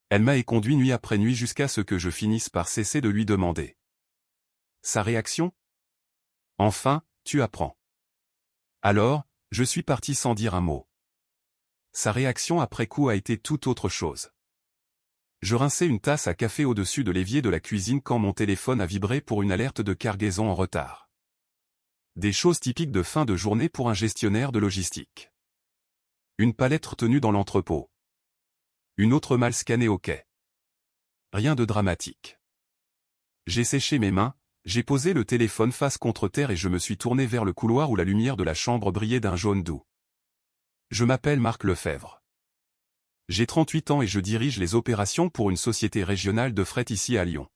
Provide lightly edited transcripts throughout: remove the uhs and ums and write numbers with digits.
Elle m'a éconduit nuit après nuit jusqu'à ce que je finisse par cesser de lui demander. Sa réaction? Enfin, tu apprends. Alors, je suis parti sans dire un mot. Sa réaction après coup a été tout autre chose. Je rinçais une tasse à café au-dessus de l'évier de la cuisine quand mon téléphone a vibré pour une alerte de cargaison en retard. Des choses typiques de fin de journée pour un gestionnaire de logistique. Une palette retenue dans l'entrepôt. Une autre mal scannée au quai. Rien de dramatique. J'ai séché mes mains, j'ai posé le téléphone face contre terre et je me suis tourné vers le couloir où la lumière de la chambre brillait d'un jaune doux. Je m'appelle Marc Lefebvre. J'ai 38 ans et je dirige les opérations pour une société régionale de fret ici à Lyon.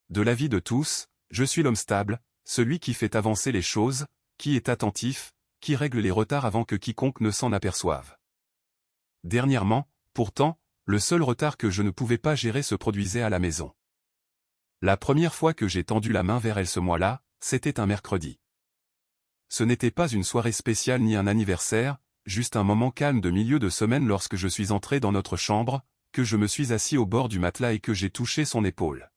De l'avis de tous, je suis l'homme stable, celui qui fait avancer les choses, qui est attentif, qui règle les retards avant que quiconque ne s'en aperçoive. Dernièrement, pourtant, le seul retard que je ne pouvais pas gérer se produisait à la maison. La première fois que j'ai tendu la main vers elle ce mois-là, c'était un mercredi. Ce n'était pas une soirée spéciale ni un anniversaire, juste un moment calme de milieu de semaine lorsque je suis entré dans notre chambre, que je me suis assis au bord du matelas et que j'ai touché son épaule.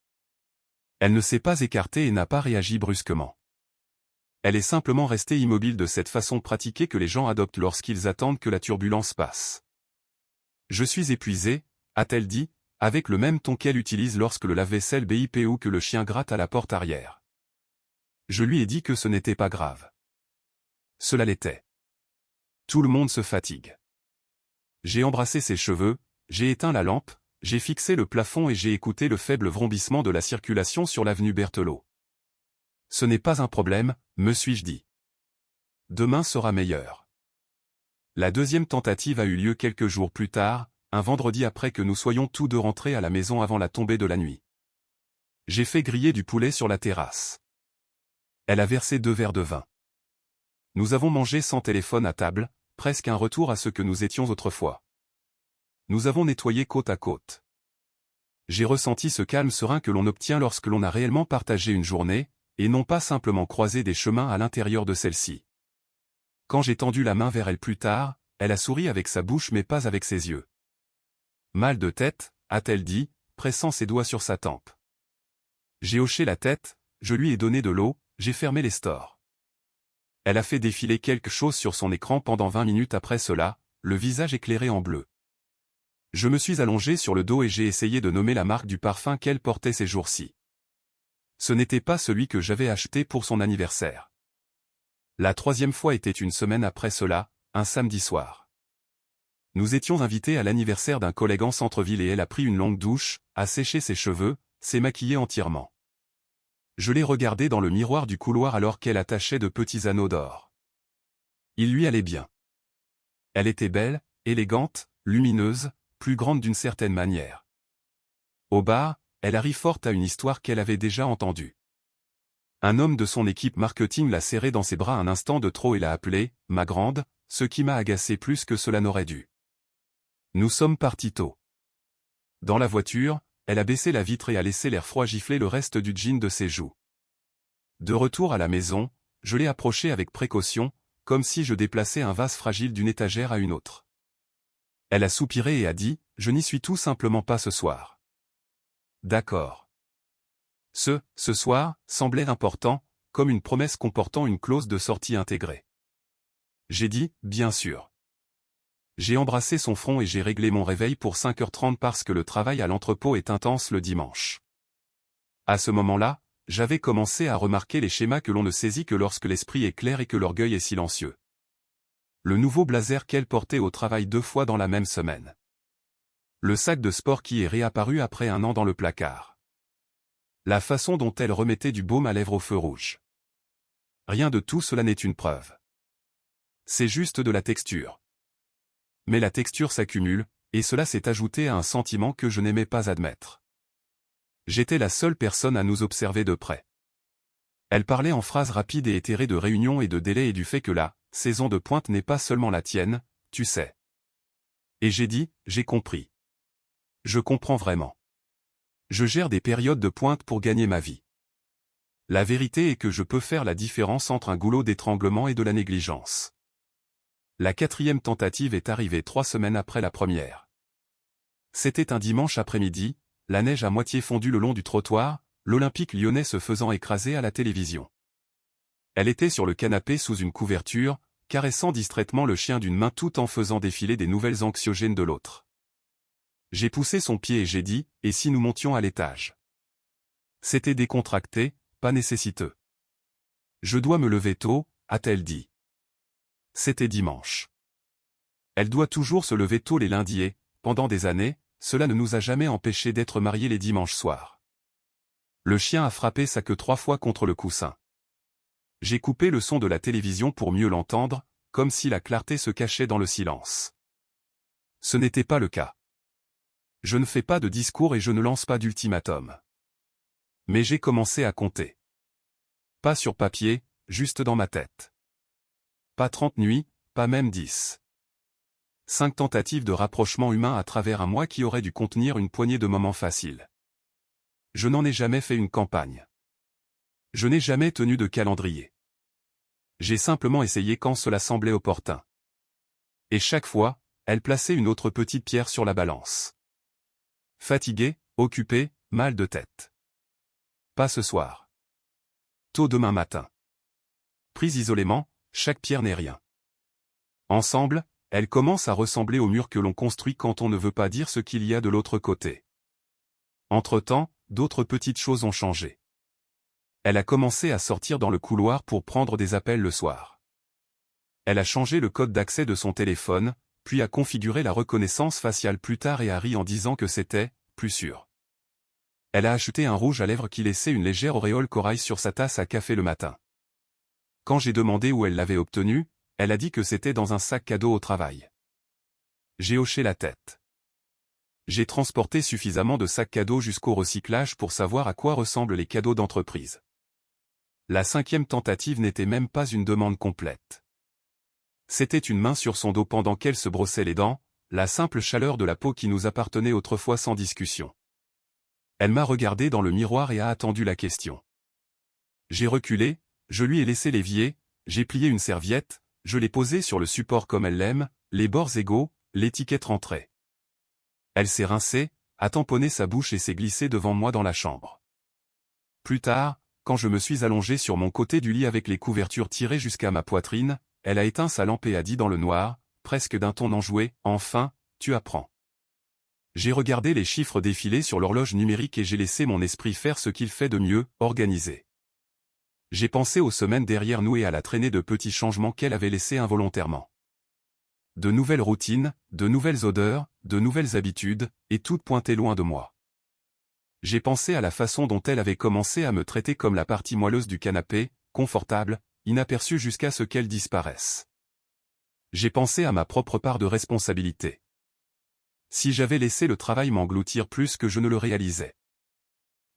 Elle ne s'est pas écartée et n'a pas réagi brusquement. Elle est simplement restée immobile de cette façon pratiquée que les gens adoptent lorsqu'ils attendent que la turbulence passe. Je suis épuisé, a-t-elle dit, avec le même ton qu'elle utilise lorsque le lave-vaisselle bip ou que le chien gratte à la porte arrière. Je lui ai dit que ce n'était pas grave. Cela l'était. Tout le monde se fatigue. J'ai embrassé ses cheveux, j'ai éteint la lampe, j'ai fixé le plafond et j'ai écouté le faible vrombissement de la circulation sur l'avenue Berthelot. Ce n'est pas un problème, me suis-je dit. Demain sera meilleur. La deuxième tentative a eu lieu quelques jours plus tard, un vendredi après que nous soyons tous deux rentrés à la maison avant la tombée de la nuit. J'ai fait griller du poulet sur la terrasse. Elle a versé 2 verres de vin. Nous avons mangé sans téléphone à table, presque un retour à ce que nous étions autrefois. Nous avons nettoyé côte à côte. J'ai ressenti ce calme serein que l'on obtient lorsque l'on a réellement partagé une journée, et non pas simplement croisé des chemins à l'intérieur de celle-ci. Quand j'ai tendu la main vers elle plus tard, elle a souri avec sa bouche mais pas avec ses yeux. Mal de tête, a-t-elle dit, pressant ses doigts sur sa tempe. J'ai hoché la tête, je lui ai donné de l'eau, j'ai fermé les stores. Elle a fait défiler quelque chose sur son écran pendant 20 minutes après cela, le visage éclairé en bleu. Je me suis allongé sur le dos et j'ai essayé de nommer la marque du parfum qu'elle portait ces jours-ci. Ce n'était pas celui que j'avais acheté pour son anniversaire. La 3e fois était une semaine après cela, un samedi soir. Nous étions invités à l'anniversaire d'un collègue en centre-ville et elle a pris une longue douche, a séché ses cheveux, s'est maquillée entièrement. Je l'ai regardée dans le miroir du couloir alors qu'elle attachait de petits anneaux d'or. Il lui allait bien. Elle était belle, élégante, lumineuse, plus grande d'une certaine manière. Au bar, elle arrive forte à une histoire qu'elle avait déjà entendue. Un homme de son équipe marketing l'a serrée dans ses bras un instant de trop et l'a appelée « ma grande », ce qui m'a agacé plus que cela n'aurait dû. Nous sommes partis tôt. Dans la voiture, elle a baissé la vitre et a laissé l'air froid gifler le reste du jean de ses joues. De retour à la maison, je l'ai approchée avec précaution, comme si je déplaçais un vase fragile d'une étagère à une autre. Elle a soupiré et a dit « Je n'y suis tout simplement pas ce soir. » D'accord. Ce soir, semblait important, comme une promesse comportant une clause de sortie intégrée. J'ai dit « Bien sûr. » J'ai embrassé son front et j'ai réglé mon réveil pour 5h30 parce que le travail à l'entrepôt est intense le dimanche. À ce moment-là, j'avais commencé à remarquer les schémas que l'on ne saisit que lorsque l'esprit est clair et que l'orgueil est silencieux. Le nouveau blazer qu'elle portait au travail 2 fois dans la même semaine. Le sac de sport qui est réapparu après 1 an dans le placard. La façon dont elle remettait du baume à lèvres au feu rouge. Rien de tout cela n'est une preuve. C'est juste de la texture. Mais la texture s'accumule, et cela s'est ajouté à un sentiment que je n'aimais pas admettre. J'étais la seule personne à nous observer de près. Elle parlait en phrases rapides et éthérées de réunions et de délais et du fait que la saison de pointe n'est pas seulement la tienne, tu sais. Et j'ai dit, j'ai compris. Je comprends vraiment. Je gère des périodes de pointe pour gagner ma vie. La vérité est que je peux faire la différence entre un goulot d'étranglement et de la négligence. La 4e tentative est arrivée 3 semaines après la première. C'était un dimanche après-midi, la neige à moitié fondue le long du trottoir, l'Olympique lyonnais se faisant écraser à la télévision. Elle était sur le canapé sous une couverture, caressant distraitement le chien d'une main tout en faisant défiler des nouvelles anxiogènes de l'autre. J'ai poussé son pied et j'ai dit, et si nous montions à l'étage? C'était décontracté, pas nécessiteux. Je dois me lever tôt, a-t-elle dit. C'était dimanche. Elle doit toujours se lever tôt les lundis et, pendant des années, cela ne nous a jamais empêchés d'être mariés les dimanches soirs. Le chien a frappé sa queue 3 fois contre le coussin. J'ai coupé le son de la télévision pour mieux l'entendre, comme si la clarté se cachait dans le silence. Ce n'était pas le cas. Je ne fais pas de discours et je ne lance pas d'ultimatum. Mais j'ai commencé à compter. Pas sur papier, juste dans ma tête. Pas 30 nuits, pas même 10. 5 tentatives de rapprochement humain à travers un mois qui aurait dû contenir une poignée de moments faciles. Je n'en ai jamais fait une campagne. Je n'ai jamais tenu de calendrier. J'ai simplement essayé quand cela semblait opportun. Et chaque fois, elle plaçait une autre petite pierre sur la balance. Fatigué, occupé, mal de tête. Pas ce soir. Tôt demain matin. Prise isolément, chaque pierre n'est rien. Ensemble, elle commence à ressembler au mur que l'on construit quand on ne veut pas dire ce qu'il y a de l'autre côté. Entre-temps, d'autres petites choses ont changé. Elle a commencé à sortir dans le couloir pour prendre des appels le soir. Elle a changé le code d'accès de son téléphone, puis a configuré la reconnaissance faciale plus tard et a ri en disant que c'était plus sûr. Elle a acheté un rouge à lèvres qui laissait une légère auréole corail sur sa tasse à café le matin. Quand j'ai demandé où elle l'avait obtenu, elle a dit que c'était dans un sac cadeau au travail. J'ai hoché la tête. J'ai transporté suffisamment de sacs cadeaux jusqu'au recyclage pour savoir à quoi ressemblent les cadeaux d'entreprise. La 5e tentative n'était même pas une demande complète. C'était une main sur son dos pendant qu'elle se brossait les dents, la simple chaleur de la peau qui nous appartenait autrefois sans discussion. Elle m'a regardé dans le miroir et a attendu la question. J'ai reculé, je lui ai laissé l'évier, j'ai plié une serviette, je l'ai posée sur le support comme elle l'aime, les bords égaux, l'étiquette rentrée. Elle s'est rincée, a tamponné sa bouche et s'est glissée devant moi dans la chambre. Plus tard, quand je me suis allongé sur mon côté du lit avec les couvertures tirées jusqu'à ma poitrine, elle a éteint sa lampe et a dit dans le noir, presque d'un ton enjoué, « Enfin, tu apprends. » J'ai regardé les chiffres défiler sur l'horloge numérique et j'ai laissé mon esprit faire ce qu'il fait de mieux, organiser. J'ai pensé aux semaines derrière nous et à la traînée de petits changements qu'elle avait laissés involontairement. De nouvelles routines, de nouvelles odeurs, de nouvelles habitudes, et toutes pointaient loin de moi. J'ai pensé à la façon dont elle avait commencé à me traiter comme la partie moelleuse du canapé, confortable, inaperçue jusqu'à ce qu'elle disparaisse. J'ai pensé à ma propre part de responsabilité. Si j'avais laissé le travail m'engloutir plus que je ne le réalisais.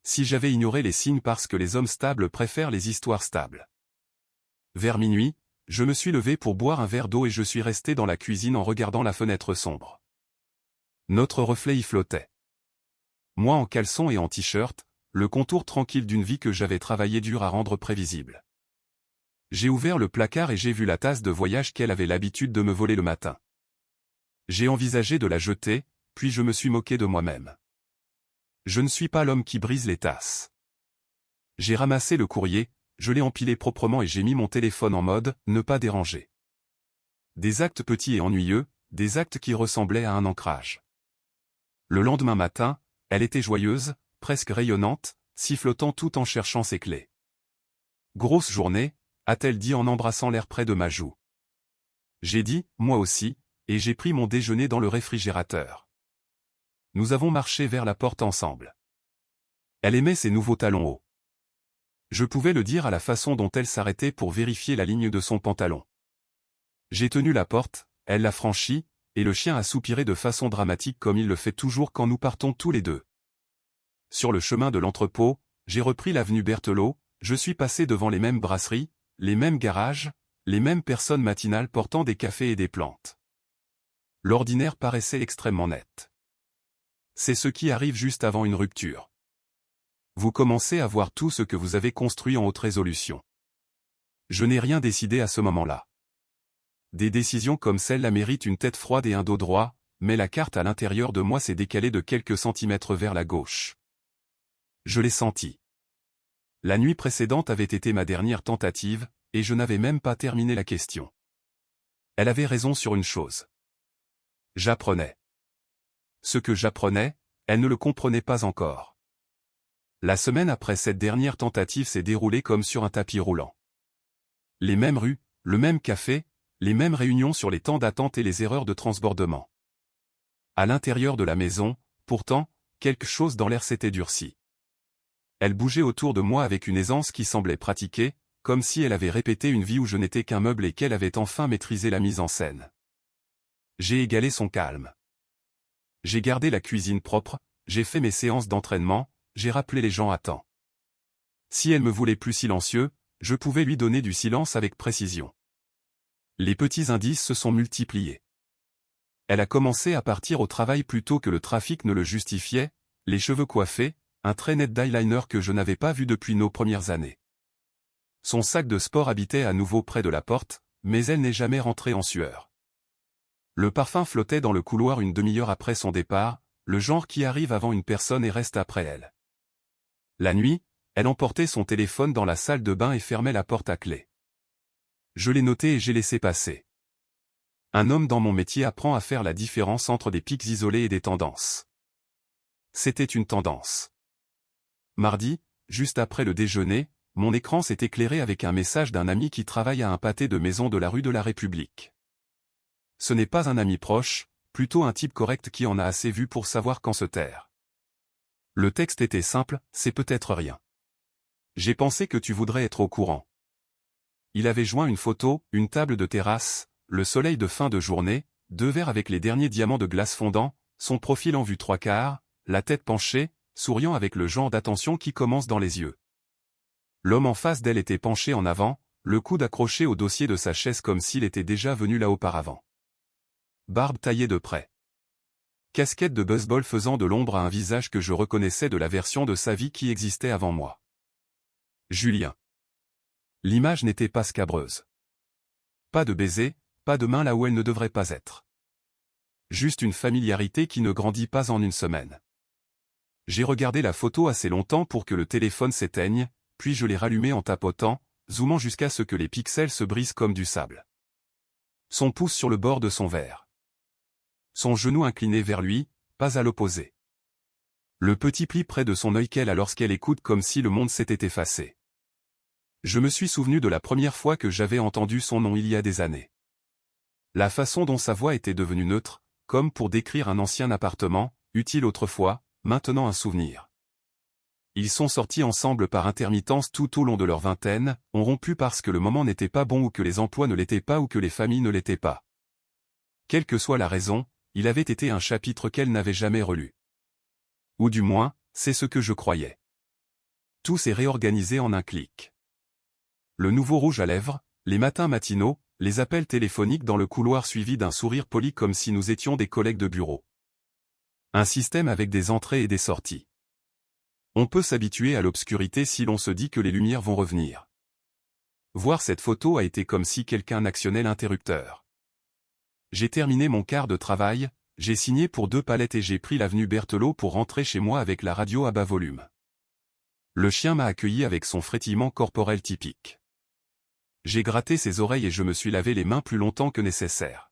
Si j'avais ignoré les signes parce que les hommes stables préfèrent les histoires stables. Vers minuit, je me suis levé pour boire un verre d'eau et je suis resté dans la cuisine en regardant la fenêtre sombre. Notre reflet y flottait. Moi en caleçon et en t-shirt, le contour tranquille d'une vie que j'avais travaillé dur à rendre prévisible. J'ai ouvert le placard et j'ai vu la tasse de voyage qu'elle avait l'habitude de me voler le matin. J'ai envisagé de la jeter, puis je me suis moqué de moi-même. Je ne suis pas l'homme qui brise les tasses. J'ai ramassé le courrier, je l'ai empilé proprement et j'ai mis mon téléphone en mode « ne pas déranger ». Des actes petits et ennuyeux, des actes qui ressemblaient à un ancrage. Le lendemain matin, elle était joyeuse, presque rayonnante, sifflotant tout en cherchant ses clés. « Grosse journée », a-t-elle dit en embrassant l'air près de ma joue. J'ai dit « moi aussi », et j'ai pris mon déjeuner dans le réfrigérateur. Nous avons marché vers la porte ensemble. Elle aimait ses nouveaux talons hauts. Je pouvais le dire à la façon dont elle s'arrêtait pour vérifier la ligne de son pantalon. J'ai tenu la porte, elle l'a franchie, et le chien a soupiré de façon dramatique comme il le fait toujours quand nous partons tous les deux. Sur le chemin de l'entrepôt, j'ai repris l'avenue Berthelot, je suis passé devant les mêmes brasseries, les mêmes garages, les mêmes personnes matinales portant des cafés et des plantes. L'ordinaire paraissait extrêmement net. C'est ce qui arrive juste avant une rupture. Vous commencez à voir tout ce que vous avez construit en haute résolution. Je n'ai rien décidé à ce moment-là. Des décisions comme celle-là méritent une tête froide et un dos droit, mais la carte à l'intérieur de moi s'est décalée de quelques centimètres vers la gauche. Je l'ai senti. La nuit précédente avait été ma dernière tentative, et je n'avais même pas terminé la question. Elle avait raison sur une chose. J'apprenais. Ce que j'apprenais, elle ne le comprenait pas encore. La semaine après cette dernière tentative s'est déroulée comme sur un tapis roulant. Les mêmes rues, le même café, les mêmes réunions sur les temps d'attente et les erreurs de transbordement. À l'intérieur de la maison, pourtant, quelque chose dans l'air s'était durci. Elle bougeait autour de moi avec une aisance qui semblait pratiquée, comme si elle avait répété une vie où je n'étais qu'un meuble et qu'elle avait enfin maîtrisé la mise en scène. J'ai égalé son calme. J'ai gardé la cuisine propre, j'ai fait mes séances d'entraînement, j'ai rappelé les gens à temps. Si elle me voulait plus silencieux, je pouvais lui donner du silence avec précision. Les petits indices se sont multipliés. Elle a commencé à partir au travail plus tôt que le trafic ne le justifiait, les cheveux coiffés, un très net d'eyeliner que je n'avais pas vu depuis nos premières années. Son sac de sport habitait à nouveau près de la porte, mais elle n'est jamais rentrée en sueur. Le parfum flottait dans le couloir une demi-heure après son départ, le genre qui arrive avant une personne et reste après elle. La nuit, elle emportait son téléphone dans la salle de bain et fermait la porte à clé. Je l'ai noté et j'ai laissé passer. Un homme dans mon métier apprend à faire la différence entre des pics isolés et des tendances. C'était une tendance. Mardi, juste après le déjeuner, mon écran s'est éclairé avec un message d'un ami qui travaille à un pâté de maison de la rue de la République. Ce n'est pas un ami proche, plutôt un type correct qui en a assez vu pour savoir quand se taire. Le texte était simple, c'est peut-être rien. J'ai pensé que tu voudrais être au courant. Il avait joint une photo, une table de terrasse, le soleil de fin de journée, 2 verres avec les derniers diamants de glace fondant, son profil en vue 3/4, la tête penchée, souriant avec le genre d'attention qui commence dans les yeux. L'homme en face d'elle était penché en avant, le coude accroché au dossier de sa chaise comme s'il était déjà venu là auparavant. Barbe taillée de près. Casquette de baseball faisant de l'ombre à un visage que je reconnaissais de la version de sa vie qui existait avant moi. Julien. L'image n'était pas scabreuse. Pas de baiser, pas de main là où elle ne devrait pas être. Juste une familiarité qui ne grandit pas en une semaine. J'ai regardé la photo assez longtemps pour que le téléphone s'éteigne, puis je l'ai rallumé en tapotant, zoomant jusqu'à ce que les pixels se brisent comme du sable. Son pouce sur le bord de son verre. Son genou incliné vers lui, pas à l'opposé. Le petit pli près de son œil qu'elle a lorsqu'elle écoute comme si le monde s'était effacé. Je me suis souvenu de la première fois que j'avais entendu son nom il y a des années. La façon dont sa voix était devenue neutre, comme pour décrire un ancien appartement, utile autrefois, maintenant un souvenir. Ils sont sortis ensemble par intermittence tout au long de leur vingtaine, ont rompu parce que le moment n'était pas bon ou que les emplois ne l'étaient pas ou que les familles ne l'étaient pas. Quelle que soit la raison, il avait été un chapitre qu'elle n'avait jamais relu. Ou du moins, c'est ce que je croyais. Tout s'est réorganisé en un clic. Le nouveau rouge à lèvres, les matins matinaux, les appels téléphoniques dans le couloir suivis d'un sourire poli comme si nous étions des collègues de bureau. Un système avec des entrées et des sorties. On peut s'habituer à l'obscurité si l'on se dit que les lumières vont revenir. Voir cette photo a été comme si quelqu'un actionnait l'interrupteur. J'ai terminé mon quart de travail, j'ai signé pour 2 palettes et j'ai pris l'avenue Berthelot pour rentrer chez moi avec la radio à bas volume. Le chien m'a accueilli avec son frétillement corporel typique. J'ai gratté ses oreilles et je me suis lavé les mains plus longtemps que nécessaire.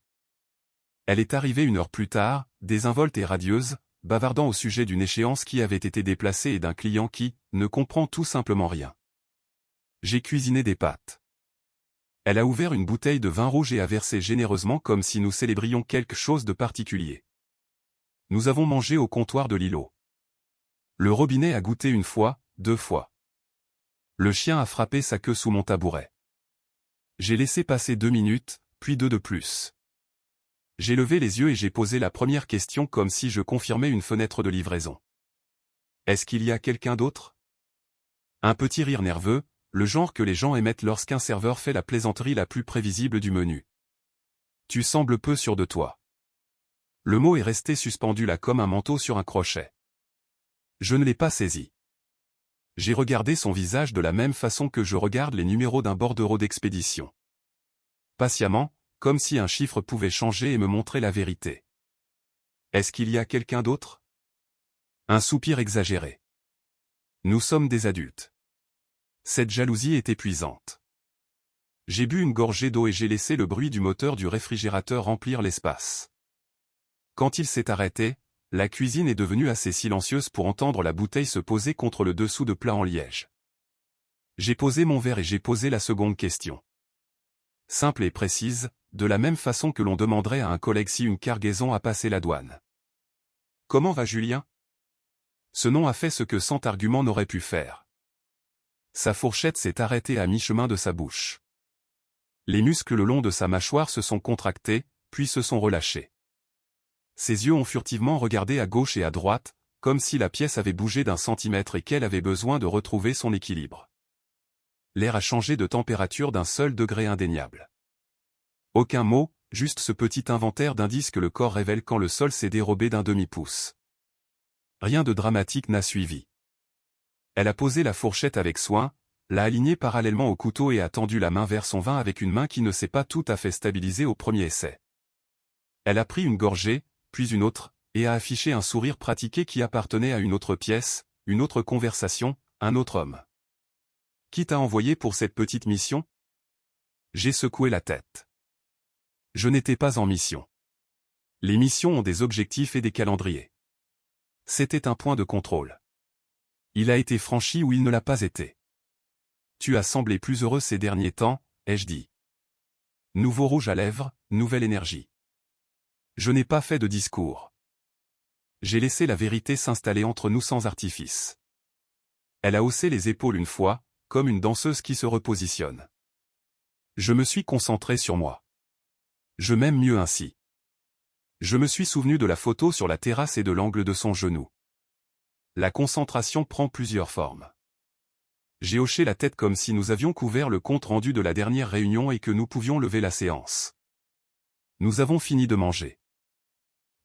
Elle est arrivée 1 heure plus tard, désinvolte et radieuse, bavardant au sujet d'une échéance qui avait été déplacée et d'un client qui ne comprend tout simplement rien. J'ai cuisiné des pâtes. Elle a ouvert une bouteille de vin rouge et a versé généreusement comme si nous célébrions quelque chose de particulier. Nous avons mangé au comptoir de l'îlot. Le robinet a goûté 1 fois, 2 fois. Le chien a frappé sa queue sous mon tabouret. J'ai laissé passer 2 minutes, puis 2 de plus. J'ai levé les yeux et j'ai posé la première question comme si je confirmais une fenêtre de livraison. Est-ce qu'il y a quelqu'un d'autre? Un petit rire nerveux, le genre que les gens émettent lorsqu'un serveur fait la plaisanterie la plus prévisible du menu. Tu sembles peu sûr de toi. Le mot est resté suspendu là comme un manteau sur un crochet. Je ne l'ai pas saisi. J'ai regardé son visage de la même façon que je regarde les numéros d'un bordereau d'expédition. Patiemment, comme si un chiffre pouvait changer et me montrer la vérité. Est-ce qu'il y a quelqu'un d'autre? Un soupir exagéré. Nous sommes des adultes. Cette jalousie est épuisante. J'ai bu une gorgée d'eau et j'ai laissé le bruit du moteur du réfrigérateur remplir l'espace. Quand il s'est arrêté, la cuisine est devenue assez silencieuse pour entendre la bouteille se poser contre le dessous de plat en liège. J'ai posé mon verre et j'ai posé la seconde question. Simple et précise, de la même façon que l'on demanderait à un collègue si une cargaison a passé la douane. Comment va Julien? Ce nom a fait ce que 100 arguments n'auraient pu faire. Sa fourchette s'est arrêtée à mi-chemin de sa bouche. Les muscles le long de sa mâchoire se sont contractés, puis se sont relâchés. Ses yeux ont furtivement regardé à gauche et à droite, comme si la pièce avait bougé d'un centimètre et qu'elle avait besoin de retrouver son équilibre. L'air a changé de température d'un seul degré indéniable. Aucun mot, juste ce petit inventaire d'indices que le corps révèle quand le sol s'est dérobé d'un demi-pouce. Rien de dramatique n'a suivi. Elle a posé la fourchette avec soin, l'a alignée parallèlement au couteau et a tendu la main vers son vin avec une main qui ne s'est pas tout à fait stabilisée au premier essai. Elle a pris une gorgée, puis une autre, et a affiché un sourire pratiqué qui appartenait à une autre pièce, une autre conversation, un autre homme. Qui t'a envoyé pour cette petite mission? J'ai secoué la tête. Je n'étais pas en mission. Les missions ont des objectifs et des calendriers. C'était un point de contrôle. Il a été franchi ou il ne l'a pas été. Tu as semblé plus heureux ces derniers temps, ai-je dit. Nouveau rouge à lèvres, nouvelle énergie. Je n'ai pas fait de discours. J'ai laissé la vérité s'installer entre nous sans artifice. Elle a haussé les épaules une fois, comme une danseuse qui se repositionne. Je me suis concentré sur moi. Je m'aime mieux ainsi. Je me suis souvenu de la photo sur la terrasse et de l'angle de son genou. La concentration prend plusieurs formes. J'ai hoché la tête comme si nous avions couvert le compte-rendu de la dernière réunion et que nous pouvions lever la séance. Nous avons fini de manger.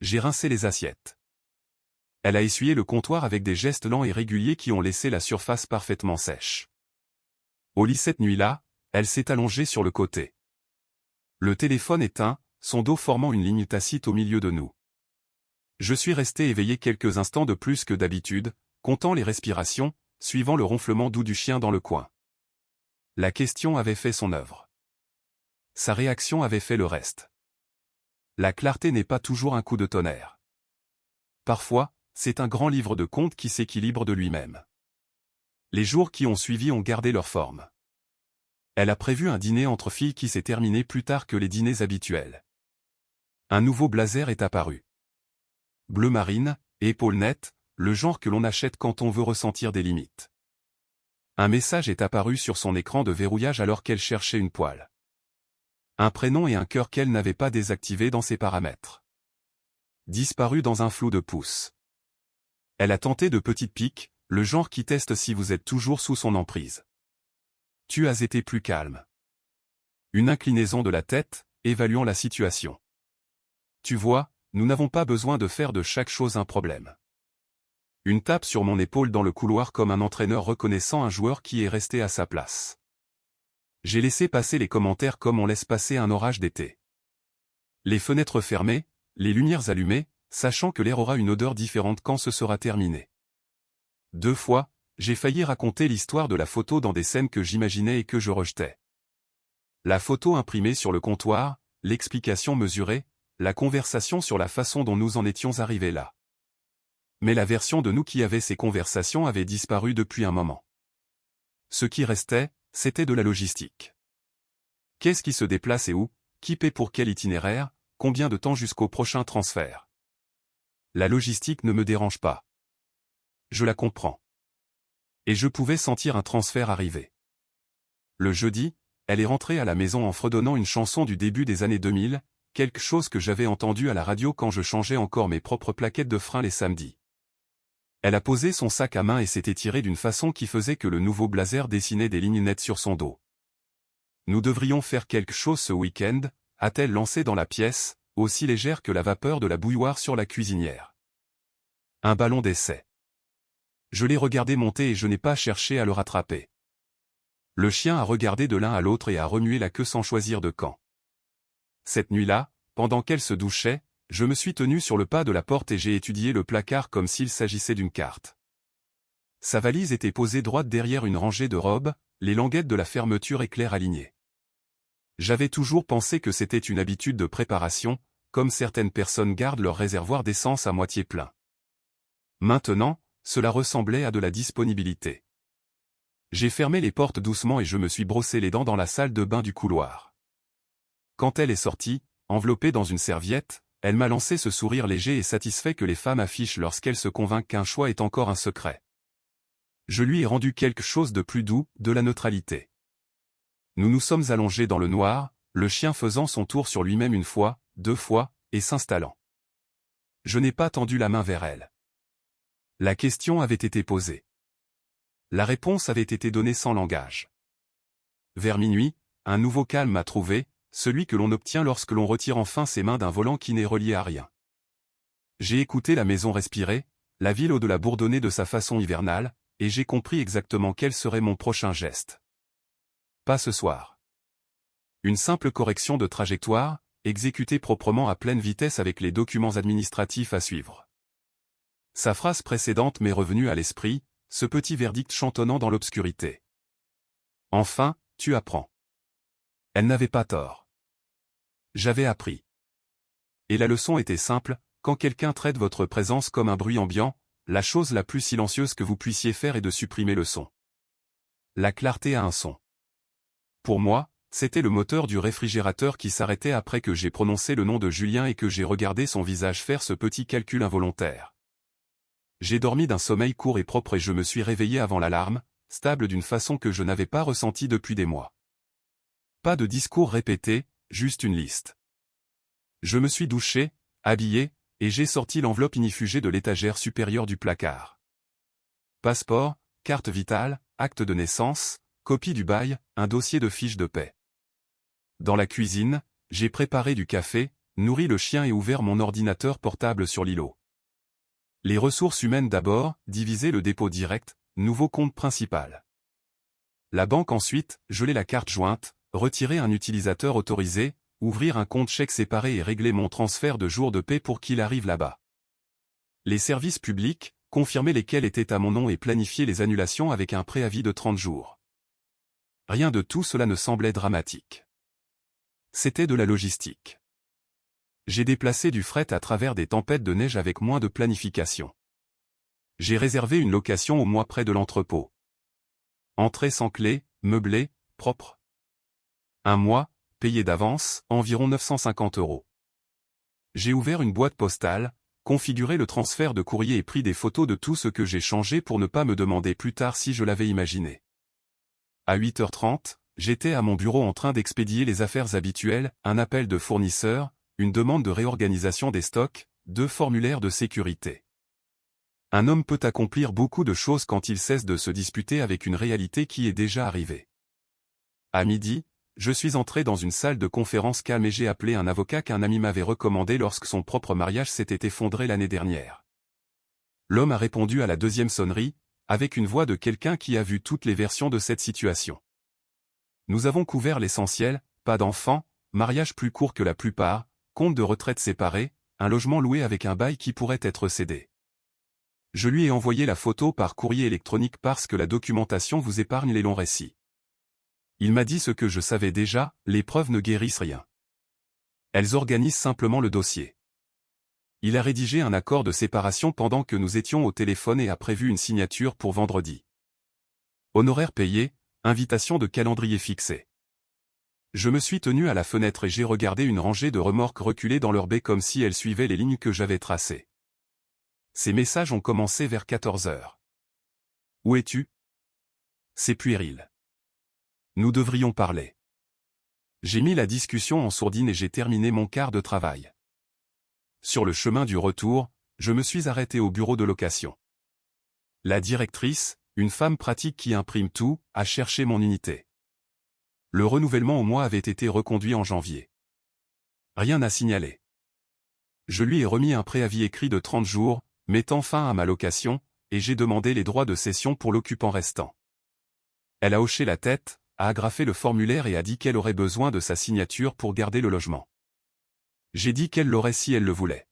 J'ai rincé les assiettes. Elle a essuyé le comptoir avec des gestes lents et réguliers qui ont laissé la surface parfaitement sèche. Au lit cette nuit-là, elle s'est allongée sur le côté. Le téléphone éteint, son dos formant une ligne tacite au milieu de nous. Je suis resté éveillé quelques instants de plus que d'habitude, comptant les respirations, suivant le ronflement doux du chien dans le coin. La question avait fait son œuvre. Sa réaction avait fait le reste. La clarté n'est pas toujours un coup de tonnerre. Parfois, c'est un grand livre de contes qui s'équilibre de lui-même. Les jours qui ont suivi ont gardé leur forme. Elle a prévu un dîner entre filles qui s'est terminé plus tard que les dîners habituels. Un nouveau blazer est apparu. Bleu marine, épaules nettes, le genre que l'on achète quand on veut ressentir des limites. Un message est apparu sur son écran de verrouillage alors qu'elle cherchait une poêle. Un prénom et un cœur qu'elle n'avait pas désactivé dans ses paramètres. Disparu dans un flou de pouces. Elle a tenté de petites piques, le genre qui teste si vous êtes toujours sous son emprise. Tu as été plus calme. Une inclinaison de la tête, évaluant la situation. Tu vois, nous n'avons pas besoin de faire de chaque chose un problème. Une tape sur mon épaule dans le couloir comme un entraîneur reconnaissant un joueur qui est resté à sa place. J'ai laissé passer les commentaires comme on laisse passer un orage d'été. Les fenêtres fermées, les lumières allumées, sachant que l'air aura une odeur différente quand ce sera terminé. 2 fois, j'ai failli raconter l'histoire de la photo dans des scènes que j'imaginais et que je rejetais. La photo imprimée sur le comptoir, l'explication mesurée, la conversation sur la façon dont nous en étions arrivés là. Mais la version de nous qui avait ces conversations avait disparu depuis un moment. Ce qui restait, c'était de la logistique. Qu'est-ce qui se déplace et où, qui paie pour quel itinéraire, combien de temps jusqu'au prochain transfert. La logistique ne me dérange pas. Je la comprends. Et je pouvais sentir un transfert arriver. Le jeudi, elle est rentrée à la maison en fredonnant une chanson du début des années 2000, quelque chose que j'avais entendu à la radio quand je changeais encore mes propres plaquettes de frein les samedis. Elle a posé son sac à main et s'est étirée d'une façon qui faisait que le nouveau blazer dessinait des lignes nettes sur son dos. Nous devrions faire quelque chose ce week-end, a-t-elle lancé dans la pièce, aussi légère que la vapeur de la bouilloire sur la cuisinière. Un ballon d'essai. Je l'ai regardé monter et je n'ai pas cherché à le rattraper. Le chien a regardé de l'un à l'autre et a remué la queue sans choisir de camp. Cette nuit-là, pendant qu'elle se douchait, Je me suis tenu sur le pas de la porte et j'ai étudié le placard comme s'il s'agissait d'une carte. Sa valise était posée droite derrière une rangée de robes, les languettes de la fermeture éclair alignées. J'avais toujours pensé que c'était une habitude de préparation, comme certaines personnes gardent leur réservoir d'essence à moitié plein. Maintenant, cela ressemblait à de la disponibilité. J'ai fermé les portes doucement et je me suis brossé les dents dans la salle de bain du couloir. Quand elle est sortie, enveloppée dans une serviette, elle m'a lancé ce sourire léger et satisfait que les femmes affichent lorsqu'elles se convainquent qu'un choix est encore un secret. Je lui ai rendu quelque chose de plus doux, de la neutralité. Nous nous sommes allongés dans le noir, le chien faisant son tour sur lui-même une fois, 2 fois, et s'installant. Je n'ai pas tendu la main vers elle. La question avait été posée. La réponse avait été donnée sans langage. Vers minuit, un nouveau calme m'a trouvé, celui que l'on obtient lorsque l'on retire enfin ses mains d'un volant qui n'est relié à rien. J'ai écouté la maison respirer, la ville au-delà bourdonner de sa façon hivernale, et j'ai compris exactement quel serait mon prochain geste. Pas ce soir. Une simple correction de trajectoire, exécutée proprement à pleine vitesse avec les documents administratifs à suivre. Sa phrase précédente m'est revenue à l'esprit, ce petit verdict chantonnant dans l'obscurité. Enfin, tu apprends. Elle n'avait pas tort. J'avais appris. Et la leçon était simple, quand quelqu'un traite votre présence comme un bruit ambiant, la chose la plus silencieuse que vous puissiez faire est de supprimer le son. La clarté a un son. Pour moi, c'était le moteur du réfrigérateur qui s'arrêtait après que j'ai prononcé le nom de Julien et que j'ai regardé son visage faire ce petit calcul involontaire. J'ai dormi d'un sommeil court et propre et je me suis réveillé avant l'alarme, stable d'une façon que je n'avais pas ressentie depuis des mois. Pas de discours répété, juste une liste. Je me suis douché, habillé, et j'ai sorti l'enveloppe ignifugée de l'étagère supérieure du placard. Passeport, carte vitale, acte de naissance, copie du bail, un dossier de fiches de paie. Dans la cuisine, j'ai préparé du café, nourri le chien et ouvert mon ordinateur portable sur l'îlot. Les ressources humaines d'abord, diviser le dépôt direct, nouveau compte principal. La banque ensuite, geler la carte jointe, retirer un utilisateur autorisé, ouvrir un compte chèque séparé et régler mon transfert de jour de paie pour qu'il arrive là-bas. Les services publics, confirmer lesquels étaient à mon nom et planifier les annulations avec un préavis de 30 jours. Rien de tout cela ne semblait dramatique. C'était de la logistique. J'ai déplacé du fret à travers des tempêtes de neige avec moins de planification. J'ai réservé une location au mois près de l'entrepôt. Entrée sans clé, meublé, propre. Un mois, payé d'avance, environ 950 €. J'ai ouvert une boîte postale, configuré le transfert de courrier et pris des photos de tout ce que j'ai changé pour ne pas me demander plus tard si je l'avais imaginé. À 8h30, j'étais à mon bureau en train d'expédier les affaires habituelles, un appel de fournisseur, une demande de réorganisation des stocks, 2 formulaires de sécurité. Un homme peut accomplir beaucoup de choses quand il cesse de se disputer avec une réalité qui est déjà arrivée. À midi, je suis entré dans une salle de conférence calme et j'ai appelé un avocat qu'un ami m'avait recommandé lorsque son propre mariage s'était effondré l'année dernière. L'homme a répondu à la 2e sonnerie, avec une voix de quelqu'un qui a vu toutes les versions de cette situation. Nous avons couvert l'essentiel, pas d'enfants, mariage plus court que la plupart, compte de retraite séparé, un logement loué avec un bail qui pourrait être cédé. Je lui ai envoyé la photo par courrier électronique parce que la documentation vous épargne les longs récits. Il m'a dit ce que je savais déjà, les preuves ne guérissent rien. Elles organisent simplement le dossier. Il a rédigé un accord de séparation pendant que nous étions au téléphone et a prévu une signature pour vendredi. Honoraires payés, invitation de calendrier fixée. Je me suis tenu à la fenêtre et j'ai regardé une rangée de remorques reculer dans leur baie comme si elles suivaient les lignes que j'avais tracées. Ces messages ont commencé vers 14h. Où es-tu? C'est puéril. Nous devrions parler. J'ai mis la discussion en sourdine et j'ai terminé mon quart de travail. Sur le chemin du retour, je me suis arrêté au bureau de location. La directrice, une femme pratique qui imprime tout, a cherché mon unité. Le renouvellement au mois avait été reconduit en janvier. Rien à signaler. Je lui ai remis un préavis écrit de 30 jours, mettant fin à ma location, et j'ai demandé les droits de cession pour l'occupant restant. Elle a hoché la tête, a agrafé le formulaire et a dit qu'elle aurait besoin de sa signature pour garder le logement. J'ai dit qu'elle l'aurait si elle le voulait.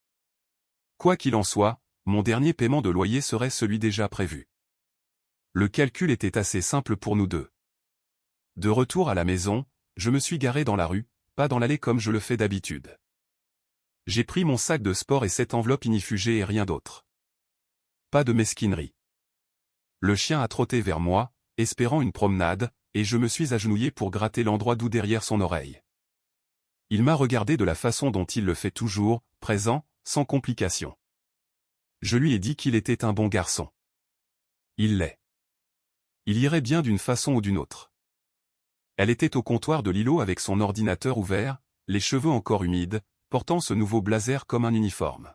Quoi qu'il en soit, mon dernier paiement de loyer serait celui déjà prévu. Le calcul était assez simple pour nous deux. De retour à la maison, je me suis garé dans la rue, pas dans l'allée comme je le fais d'habitude. J'ai pris mon sac de sport et cette enveloppe inifugée et rien d'autre. Pas de mesquinerie. Le chien a trotté vers moi, espérant une promenade, et je me suis agenouillé pour gratter l'endroit doux derrière son oreille. Il m'a regardé de la façon dont il le fait toujours, présent, sans complication. Je lui ai dit qu'il était un bon garçon. Il l'est. Il irait bien d'une façon ou d'une autre. Elle était au comptoir de l'îlot avec son ordinateur ouvert, les cheveux encore humides, portant ce nouveau blazer comme un uniforme.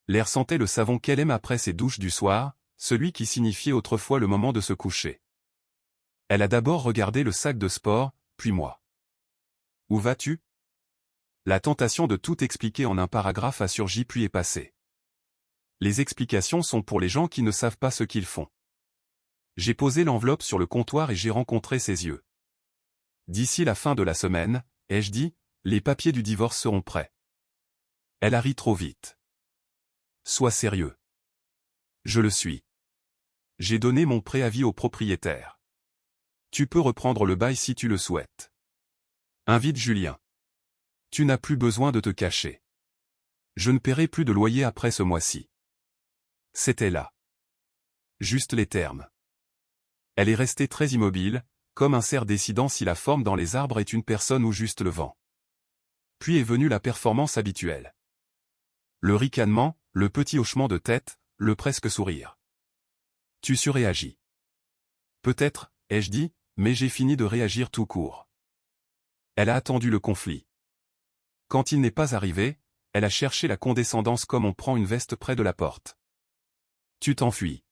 L'air sentait le savon qu'elle aime après ses douches du soir, celui qui signifiait autrefois le moment de se coucher. Elle a d'abord regardé le sac de sport, puis moi. « Où vas-tu » La tentation de tout expliquer en un paragraphe a surgi puis est passée. Les explications sont pour les gens qui ne savent pas ce qu'ils font. J'ai posé l'enveloppe sur le comptoir et j'ai rencontré ses yeux. D'ici la fin de la semaine, ai-je dit, les papiers du divorce seront prêts. Elle a ri trop vite. Sois sérieux. Je le suis. J'ai donné mon préavis au propriétaire. Tu peux reprendre le bail si tu le souhaites. Invite Julien. Tu n'as plus besoin de te cacher. Je ne paierai plus de loyer après ce mois-ci. C'était là. Juste les termes. Elle est restée très immobile, comme un cerf décidant si la forme dans les arbres est une personne ou juste le vent. Puis est venue la performance habituelle. Le ricanement, le petit hochement de tête, le presque sourire. Tu surréagis. Peut-être, ai-je dit, mais j'ai fini de réagir tout court. Elle a attendu le conflit. Quand il n'est pas arrivé, elle a cherché la condescendance comme on prend une veste près de la porte. Tu t'enfuis.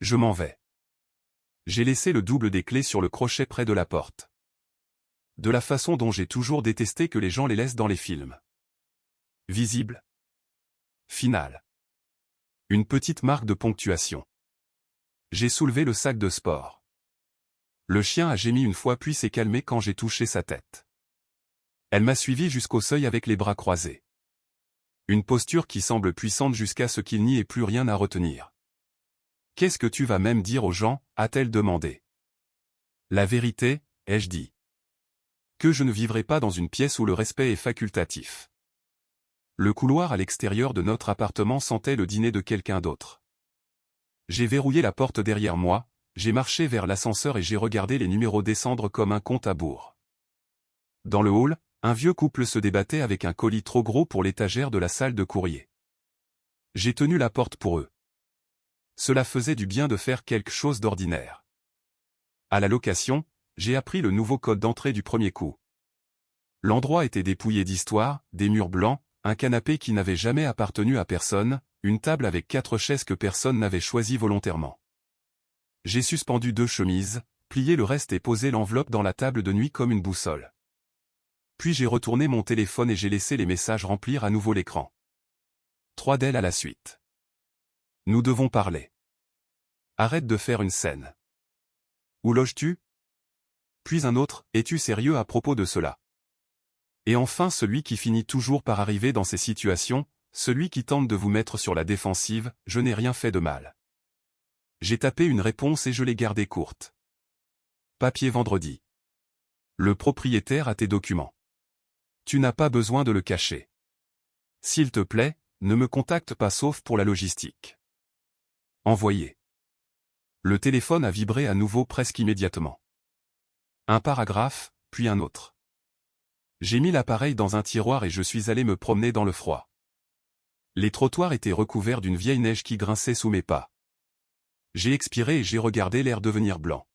Je m'en vais. J'ai laissé le double des clés sur le crochet près de la porte. De la façon dont j'ai toujours détesté que les gens les laissent dans les films. Visible. Final. Une petite marque de ponctuation. J'ai soulevé le sac de sport. Le chien a gémi une fois puis s'est calmé quand j'ai touché sa tête. Elle m'a suivi jusqu'au seuil avec les bras croisés. Une posture qui semble puissante jusqu'à ce qu'il n'y ait plus rien à retenir. « Qu'est-ce que tu vas même dire aux gens » a-t-elle demandé. La vérité, ai-je dit. Que je ne vivrai pas dans une pièce où le respect est facultatif. Le couloir à l'extérieur de notre appartement sentait le dîner de quelqu'un d'autre. J'ai verrouillé la porte derrière moi, j'ai marché vers l'ascenseur et j'ai regardé les numéros descendre comme un compte à rebours. Dans le hall, un vieux couple se débattait avec un colis trop gros pour l'étagère de la salle de courrier. J'ai tenu la porte pour eux. Cela faisait du bien de faire quelque chose d'ordinaire. À la location, j'ai appris le nouveau code d'entrée du premier coup. L'endroit était dépouillé d'histoire, des murs blancs, un canapé qui n'avait jamais appartenu à personne, une table avec 4 chaises que personne n'avait choisies volontairement. J'ai suspendu 2 chemises, plié le reste et posé l'enveloppe dans la table de nuit comme une boussole. Puis j'ai retourné mon téléphone et j'ai laissé les messages remplir à nouveau l'écran. 3 d'elles à la suite. Nous devons parler. Arrête de faire une scène. Où loges-tu ? Puis un autre, es-tu sérieux à propos de cela ? Et enfin celui qui finit toujours par arriver dans ces situations, celui qui tente de vous mettre sur la défensive, je n'ai rien fait de mal. J'ai tapé une réponse et je l'ai gardée courte. Papier vendredi. Le propriétaire a tes documents. Tu n'as pas besoin de le cacher. S'il te plaît, ne me contacte pas sauf pour la logistique. Envoyé. Le téléphone a vibré à nouveau presque immédiatement. Un paragraphe, puis un autre. J'ai mis l'appareil dans un tiroir et je suis allé me promener dans le froid. Les trottoirs étaient recouverts d'une vieille neige qui grinçait sous mes pas. J'ai expiré et j'ai regardé l'air devenir blanc.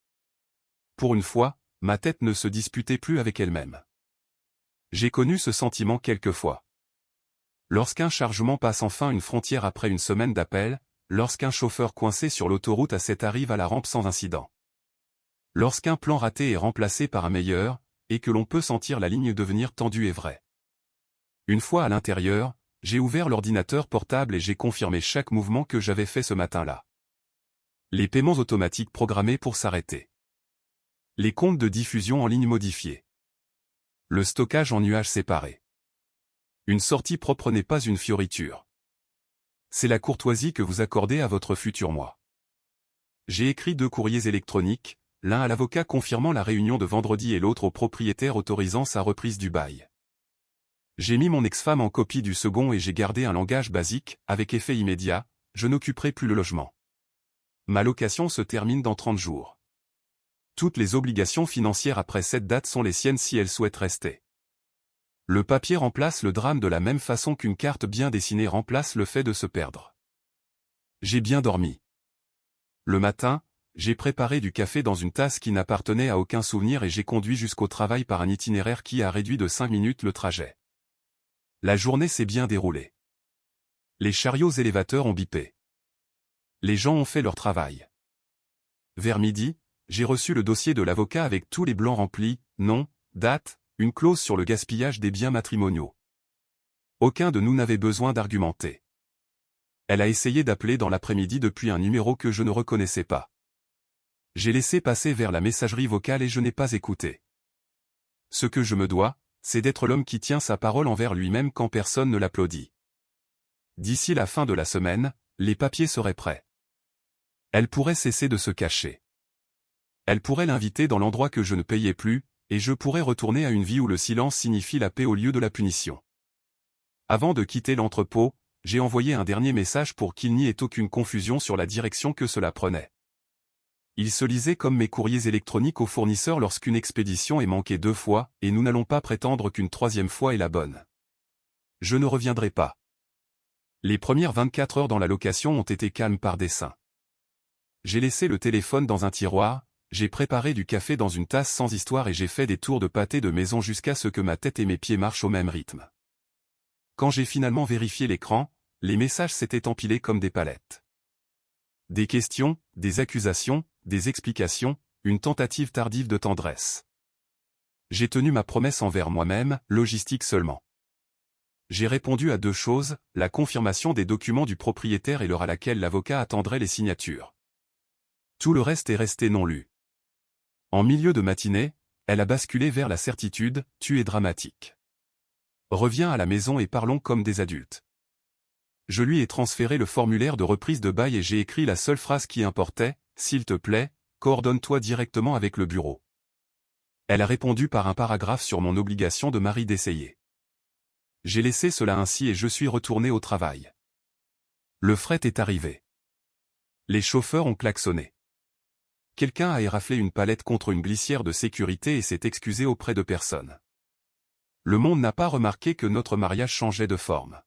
Pour une fois, ma tête ne se disputait plus avec elle-même. J'ai connu ce sentiment quelquefois. Lorsqu'un chargement passe enfin une frontière après une semaine d'appel, lorsqu'un chauffeur coincé sur l'autoroute A7 arrive à la rampe sans incident. Lorsqu'un plan raté est remplacé par un meilleur, et que l'on peut sentir la ligne devenir tendue et vraie. Une fois à l'intérieur, j'ai ouvert l'ordinateur portable et j'ai confirmé chaque mouvement que j'avais fait ce matin-là. Les paiements automatiques programmés pour s'arrêter. Les comptes de diffusion en ligne modifiés. Le stockage en nuages séparés. Une sortie propre n'est pas une fioriture. C'est la courtoisie que vous accordez à votre futur moi. J'ai écrit 2 courriers électroniques, l'un à l'avocat confirmant la réunion de vendredi et l'autre au propriétaire autorisant sa reprise du bail. J'ai mis mon ex-femme en copie du second et j'ai gardé un langage basique, avec effet immédiat, je n'occuperai plus le logement. Ma location se termine dans 30 jours. Toutes les obligations financières après cette date sont les siennes si elle souhaite rester. Le papier remplace le drame de la même façon qu'une carte bien dessinée remplace le fait de se perdre. J'ai bien dormi. Le matin, j'ai préparé du café dans une tasse qui n'appartenait à aucun souvenir et j'ai conduit jusqu'au travail par un itinéraire qui a réduit de 5 minutes le trajet. La journée s'est bien déroulée. Les chariots élévateurs ont bipé. Les gens ont fait leur travail. Vers midi, j'ai reçu le dossier de l'avocat avec tous les blancs remplis, nom, date, une clause sur le gaspillage des biens matrimoniaux. Aucun de nous n'avait besoin d'argumenter. Elle a essayé d'appeler dans l'après-midi depuis un numéro que je ne reconnaissais pas. J'ai laissé passer vers la messagerie vocale et je n'ai pas écouté. Ce que je me dois, c'est d'être l'homme qui tient sa parole envers lui-même quand personne ne l'applaudit. D'ici la fin de la semaine, les papiers seraient prêts. Elle pourrait cesser de se cacher. Elle pourrait l'inviter dans l'endroit que je ne payais plus, et je pourrais retourner à une vie où le silence signifie la paix au lieu de la punition. Avant de quitter l'entrepôt, j'ai envoyé un dernier message pour qu'il n'y ait aucune confusion sur la direction que cela prenait. Il se lisait comme mes courriers électroniques aux fournisseurs lorsqu'une expédition est manquée 2 fois, et nous n'allons pas prétendre qu'une 3e fois est la bonne. Je ne reviendrai pas. Les premières 24 heures dans la location ont été calmes par dessein. J'ai laissé le téléphone dans un tiroir, j'ai préparé du café dans une tasse sans histoire et j'ai fait des tours de pâté de maison jusqu'à ce que ma tête et mes pieds marchent au même rythme. Quand j'ai finalement vérifié l'écran, les messages s'étaient empilés comme des palettes. Des questions, des accusations, des explications, une tentative tardive de tendresse. J'ai tenu ma promesse envers moi-même, logistique seulement. J'ai répondu à 2 choses, la confirmation des documents du propriétaire et l'heure à laquelle l'avocat attendrait les signatures. Tout le reste est resté non lu. En milieu de matinée, elle a basculé vers la certitude, tu es dramatique. Reviens à la maison et parlons comme des adultes. Je lui ai transféré le formulaire de reprise de bail et j'ai écrit la seule phrase qui importait, s'il te plaît, coordonne-toi directement avec le bureau. Elle a répondu par un paragraphe sur mon obligation de mari d'essayer. J'ai laissé cela ainsi et je suis retourné au travail. Le fret est arrivé. Les chauffeurs ont klaxonné. Quelqu'un a éraflé une palette contre une glissière de sécurité et s'est excusé auprès de personne. Le monde n'a pas remarqué que notre mariage changeait de forme.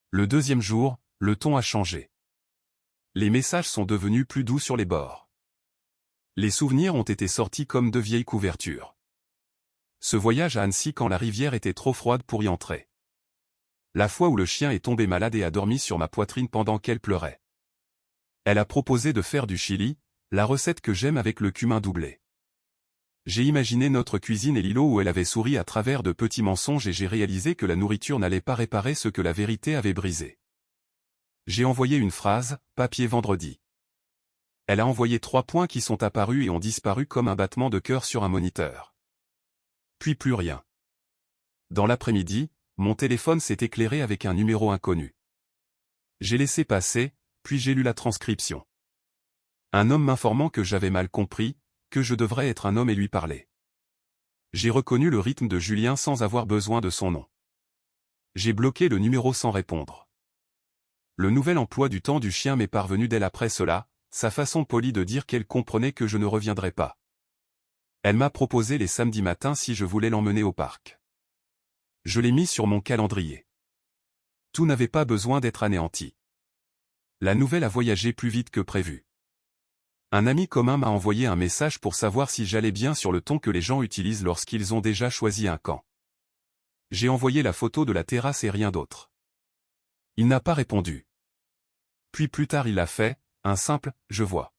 Le 2e jour, le ton a changé. Les messages sont devenus plus doux sur les bords. Les souvenirs ont été sortis comme de vieilles couvertures. Ce voyage à Annecy quand la rivière était trop froide pour y entrer. La fois où le chien est tombé malade et a dormi sur ma poitrine pendant qu'elle pleurait. Elle a proposé de faire du chili, la recette que j'aime avec le cumin doublé. J'ai imaginé notre cuisine et l'îlot où elle avait souri à travers de petits mensonges et j'ai réalisé que la nourriture n'allait pas réparer ce que la vérité avait brisé. J'ai envoyé une phrase, papier vendredi. Elle a envoyé 3 points qui sont apparus et ont disparu comme un battement de cœur sur un moniteur. Puis plus rien. Dans l'après-midi, mon téléphone s'est éclairé avec un numéro inconnu. J'ai laissé passer, puis j'ai lu la transcription. Un homme m'informant que j'avais mal compris, que je devrais être un homme et lui parler. J'ai reconnu le rythme de Julien sans avoir besoin de son nom. J'ai bloqué le numéro sans répondre. Le nouvel emploi du temps du chien m'est parvenu dès après cela, sa façon polie de dire qu'elle comprenait que je ne reviendrais pas. Elle m'a proposé les samedis matins si je voulais l'emmener au parc. Je l'ai mis sur mon calendrier. Tout n'avait pas besoin d'être anéanti. La nouvelle a voyagé plus vite que prévu. Un ami commun m'a envoyé un message pour savoir si j'allais bien sur le ton que les gens utilisent lorsqu'ils ont déjà choisi un camp. J'ai envoyé la photo de la terrasse et rien d'autre. Il n'a pas répondu. Puis plus tard il a fait, un simple « je vois ».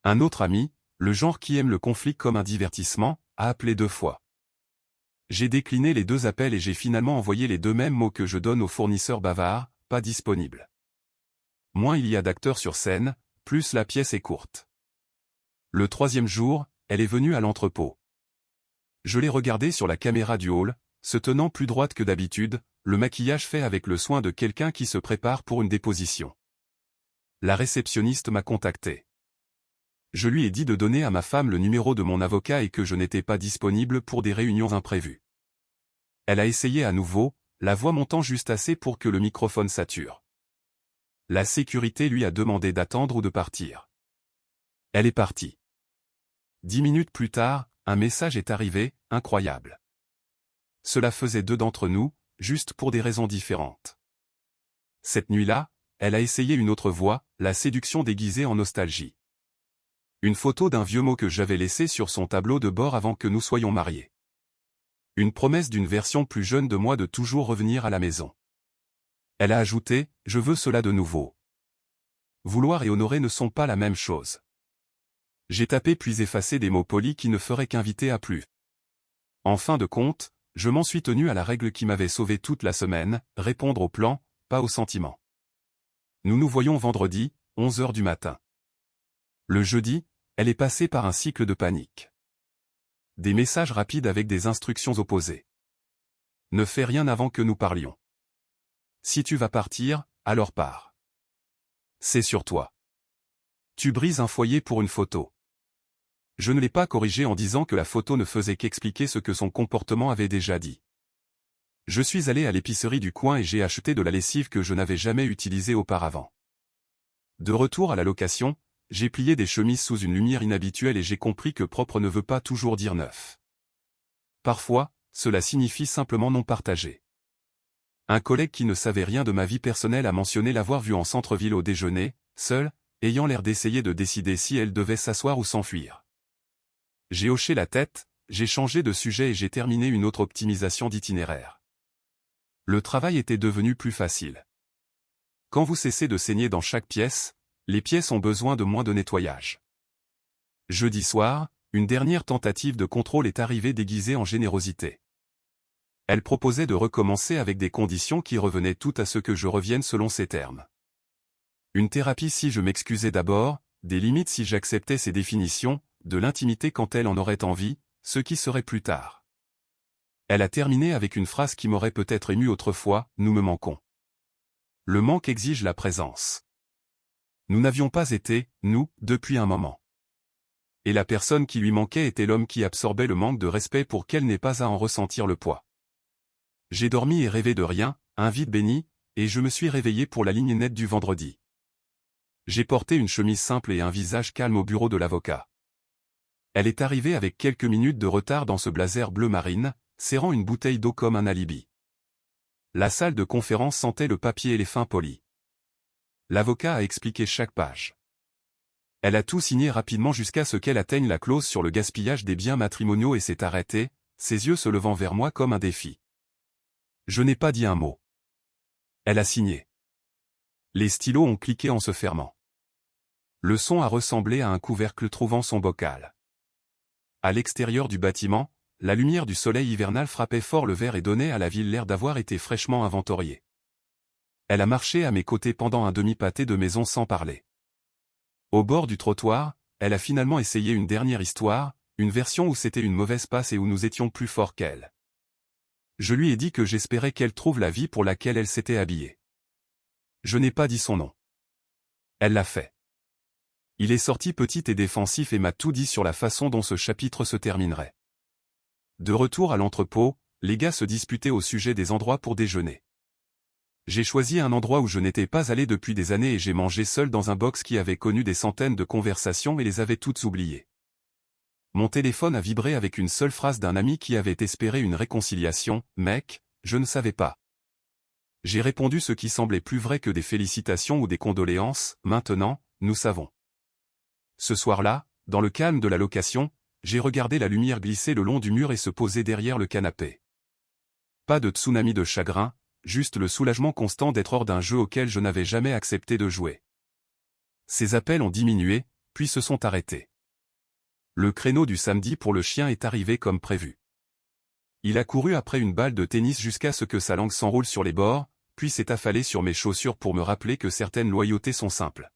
Un autre ami, le genre qui aime le conflit comme un divertissement, a appelé 2 fois. J'ai décliné les 2 appels et j'ai finalement envoyé les 2 mêmes mots que je donne aux fournisseurs bavards, pas disponible. Moins il y a d'acteurs sur scène, plus la pièce est courte. Le 3e jour, elle est venue à l'entrepôt. Je l'ai regardée sur la caméra du hall, se tenant plus droite que d'habitude, le maquillage fait avec le soin de quelqu'un qui se prépare pour une déposition. La réceptionniste m'a contacté. Je lui ai dit de donner à ma femme le numéro de mon avocat et que je n'étais pas disponible pour des réunions imprévues. Elle a essayé à nouveau, la voix montant juste assez pour que le microphone sature. La sécurité lui a demandé d'attendre ou de partir. Elle est partie. 10 minutes plus tard, un message est arrivé, incroyable. Cela faisait 2 d'entre nous, juste pour des raisons différentes. Cette nuit-là, elle a essayé une autre voie, la séduction déguisée en nostalgie. Une photo d'un vieux mot que j'avais laissé sur son tableau de bord avant que nous soyons mariés. Une promesse d'une version plus jeune de moi de toujours revenir à la maison. Elle a ajouté « Je veux cela de nouveau ». Vouloir et honorer ne sont pas la même chose. J'ai tapé puis effacé des mots polis qui ne feraient qu'inviter à plus. En fin de compte, je m'en suis tenu à la règle qui m'avait sauvé toute la semaine, répondre au plan, pas aux sentiments. Nous nous voyons vendredi, 11 h du matin. Le jeudi, elle est passée par un cycle de panique. Des messages rapides avec des instructions opposées. Ne fais rien avant que nous parlions. Si tu vas partir, alors pars. C'est sur toi. Tu brises un foyer pour une photo. Je ne l'ai pas corrigé en disant que la photo ne faisait qu'expliquer ce que son comportement avait déjà dit. Je suis allé à l'épicerie du coin et j'ai acheté de la lessive que je n'avais jamais utilisée auparavant. De retour à la location, j'ai plié des chemises sous une lumière inhabituelle et j'ai compris que propre ne veut pas toujours dire neuf. Parfois, cela signifie simplement non partagé. Un collègue qui ne savait rien de ma vie personnelle a mentionné l'avoir vue en centre-ville au déjeuner, seule, ayant l'air d'essayer de décider si elle devait s'asseoir ou s'enfuir. J'ai hoché la tête, j'ai changé de sujet et j'ai terminé une autre optimisation d'itinéraire. Le travail était devenu plus facile. Quand vous cessez de saigner dans chaque pièce, les pièces ont besoin de moins de nettoyage. Jeudi soir, une dernière tentative de contrôle est arrivée déguisée en générosité. Elle proposait de recommencer avec des conditions qui revenaient toutes à ce que je revienne selon ses termes. Une thérapie si je m'excusais d'abord, des limites si j'acceptais ses définitions, de l'intimité quand elle en aurait envie, ce qui serait plus tard. Elle a terminé avec une phrase qui m'aurait peut-être ému autrefois, « Nous me manquons ». Le manque exige la présence. Nous n'avions pas été, nous, depuis un moment. Et la personne qui lui manquait était l'homme qui absorbait le manque de respect pour qu'elle n'ait pas à en ressentir le poids. J'ai dormi et rêvé de rien, un vide béni, et je me suis réveillé pour la ligne nette du vendredi. J'ai porté une chemise simple et un visage calme au bureau de l'avocat. Elle est arrivée avec quelques minutes de retard dans ce blazer bleu marine, serrant une bouteille d'eau comme un alibi. La salle de conférence sentait le papier et les fins polis. L'avocat a expliqué chaque page. Elle a tout signé rapidement jusqu'à ce qu'elle atteigne la clause sur le gaspillage des biens matrimoniaux et s'est arrêtée, ses yeux se levant vers moi comme un défi. Je n'ai pas dit un mot. Elle a signé. Les stylos ont cliqué en se fermant. Le son a ressemblé à un couvercle trouvant son bocal. À l'extérieur du bâtiment, la lumière du soleil hivernal frappait fort le verre et donnait à la ville l'air d'avoir été fraîchement inventoriée. Elle a marché à mes côtés pendant un demi-pâté de maison sans parler. Au bord du trottoir, elle a finalement essayé une dernière histoire, une version où c'était une mauvaise passe et où nous étions plus forts qu'elle. Je lui ai dit que j'espérais qu'elle trouve la vie pour laquelle elle s'était habillée. Je n'ai pas dit son nom. Elle l'a fait. Il est sorti petit et défensif et m'a tout dit sur la façon dont ce chapitre se terminerait. De retour à l'entrepôt, les gars se disputaient au sujet des endroits pour déjeuner. J'ai choisi un endroit où je n'étais pas allé depuis des années et j'ai mangé seul dans un box qui avait connu des centaines de conversations et les avait toutes oubliées. Mon téléphone a vibré avec une seule phrase d'un ami qui avait espéré une réconciliation, « Mec, je ne savais pas ». J'ai répondu ce qui semblait plus vrai que des félicitations ou des condoléances, « Maintenant, nous savons ». Ce soir-là, dans le calme de la location, j'ai regardé la lumière glisser le long du mur et se poser derrière le canapé. Pas de tsunami de chagrin, juste le soulagement constant d'être hors d'un jeu auquel je n'avais jamais accepté de jouer. Ces appels ont diminué, puis se sont arrêtés. Le créneau du samedi pour le chien est arrivé comme prévu. Il a couru après une balle de tennis jusqu'à ce que sa langue s'enroule sur les bords, puis s'est affalé sur mes chaussures pour me rappeler que certaines loyautés sont simples.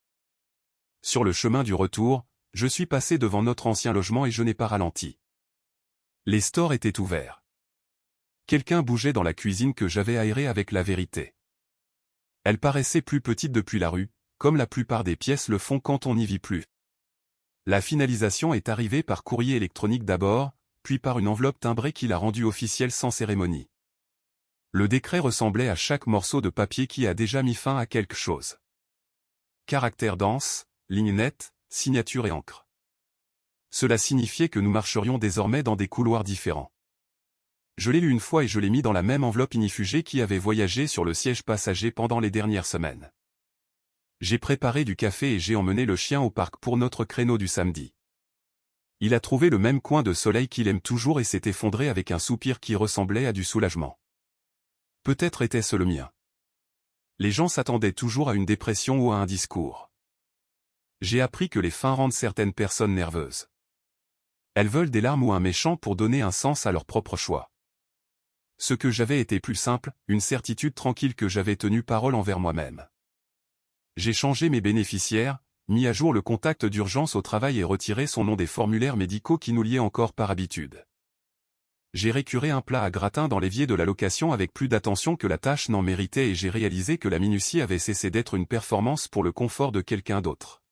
Sur le chemin du retour, je suis passé devant notre ancien logement et je n'ai pas ralenti. Les stores étaient ouverts. Quelqu'un bougeait dans la cuisine que j'avais aérée avec la vérité. Elle paraissait plus petite depuis la rue, comme la plupart des pièces le font quand on n'y vit plus. La finalisation est arrivée par courrier électronique d'abord, puis par une enveloppe timbrée qui l'a rendue officielle sans cérémonie. Le décret ressemblait à chaque morceau de papier qui a déjà mis fin à quelque chose. Caractères denses, lignes nettes, signature et encre. Cela signifiait que nous marcherions désormais dans des couloirs différents. Je l'ai lu une fois et je l'ai mis dans la même enveloppe ignifugée qui avait voyagé sur le siège passager pendant les dernières semaines. J'ai préparé du café et j'ai emmené le chien au parc pour notre créneau du samedi. Il a trouvé le même coin de soleil qu'il aime toujours et s'est effondré avec un soupir qui ressemblait à du soulagement. Peut-être était-ce le mien. Les gens s'attendaient toujours à une dépression ou à un discours. J'ai appris que les fins rendent certaines personnes nerveuses. Elles veulent des larmes ou un méchant pour donner un sens à leur propre choix. Ce que j'avais était plus simple, une certitude tranquille que j'avais tenu parole envers moi-même. J'ai changé mes bénéficiaires, mis à jour le contact d'urgence au travail et retiré son nom des formulaires médicaux qui nous liaient encore par habitude. J'ai récuré un plat à gratin dans l'évier de la location avec plus d'attention que la tâche n'en méritait et j'ai réalisé que la minutie avait cessé d'être une performance pour le confort de quelqu'un d'autre.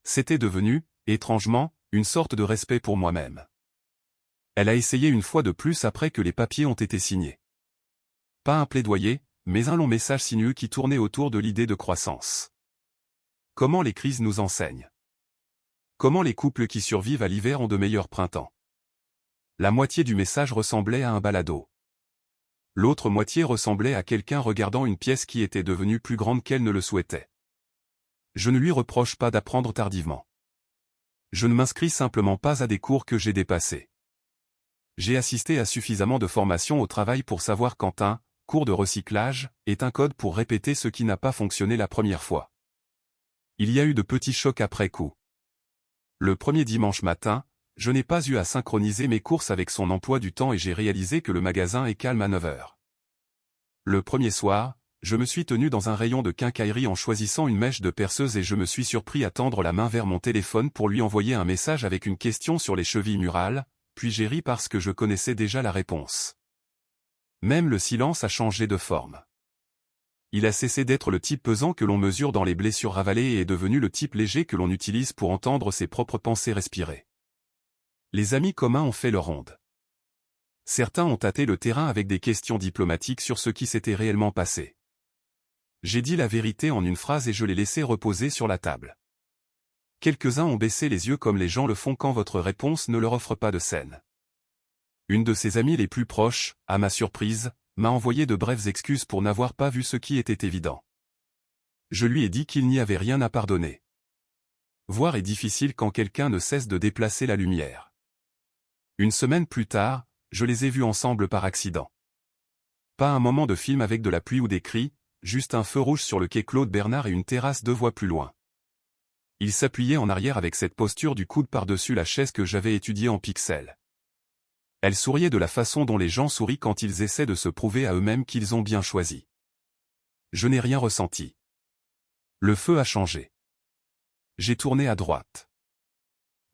C'était devenu, étrangement, une sorte de respect pour moi-même. Elle a essayé une fois de plus après que les papiers ont été signés. Pas un plaidoyer, mais un long message sinueux qui tournait autour de l'idée de croissance. Comment les crises nous enseignent. Comment les couples qui survivent à l'hiver ont de meilleurs printemps. La moitié du message ressemblait à un balado. L'autre moitié ressemblait à quelqu'un regardant une pièce qui était devenue plus grande qu'elle ne le souhaitait. Je ne lui reproche pas d'apprendre tardivement. Je ne m'inscris simplement pas à des cours que j'ai dépassés. J'ai assisté à suffisamment de formations au travail pour savoir qu'un cours de recyclage est un code pour répéter ce qui n'a pas fonctionné la première fois. Il y a eu de petits chocs après coup. Le premier dimanche matin, je n'ai pas eu à synchroniser mes courses avec son emploi du temps et j'ai réalisé que le magasin est calme à 9 heures. Le premier soir, je me suis tenu dans un rayon de quincaillerie en choisissant une mèche de perceuse et je me suis surpris à tendre la main vers mon téléphone pour lui envoyer un message avec une question sur les chevilles murales, puis j'ai ri parce que je connaissais déjà la réponse. Même le silence a changé de forme. Il a cessé d'être le type pesant que l'on mesure dans les blessures ravalées et est devenu le type léger que l'on utilise pour entendre ses propres pensées respirer. Les amis communs ont fait leur ronde. Certains ont tâté le terrain avec des questions diplomatiques sur ce qui s'était réellement passé. J'ai dit la vérité en une phrase et je l'ai laissé reposer sur la table. Quelques-uns ont baissé les yeux comme les gens le font quand votre réponse ne leur offre pas de scène. Une de ses amies les plus proches, à ma surprise, m'a envoyé de brèves excuses pour n'avoir pas vu ce qui était évident. Je lui ai dit qu'il n'y avait rien à pardonner. Voir est difficile quand quelqu'un ne cesse de déplacer la lumière. Une semaine plus tard, je les ai vus ensemble par accident. Pas un moment de film avec de la pluie ou des cris, juste un feu rouge sur le quai Claude Bernard et une terrasse 2 voies plus loin. Il s'appuyait en arrière avec cette posture du coude par-dessus la chaise que j'avais étudiée en pixels. Elle souriait de la façon dont les gens sourient quand ils essaient de se prouver à eux-mêmes qu'ils ont bien choisi. Je n'ai rien ressenti. Le feu a changé. J'ai tourné à droite.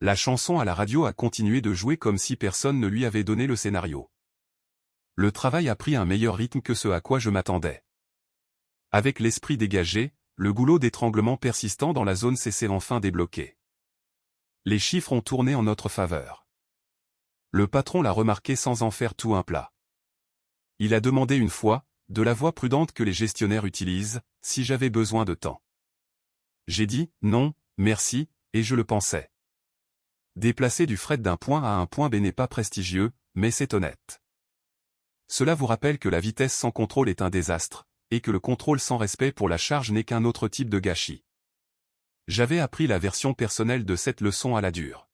La chanson à la radio a continué de jouer comme si personne ne lui avait donné le scénario. Le travail a pris un meilleur rythme que ce à quoi je m'attendais. Avec l'esprit dégagé, le goulot d'étranglement persistant dans la zone s'est enfin débloqué. Les chiffres ont tourné en notre faveur. Le patron l'a remarqué sans en faire tout un plat. Il a demandé une fois, de la voix prudente que les gestionnaires utilisent, si j'avais besoin de temps. J'ai dit, non, merci, et je le pensais. Déplacer du fret d'un point à un point B n'est pas prestigieux, mais c'est honnête. Cela vous rappelle que la vitesse sans contrôle est un désastre, et que le contrôle sans respect pour la charge n'est qu'un autre type de gâchis. J'avais appris la version personnelle de cette leçon à la dure.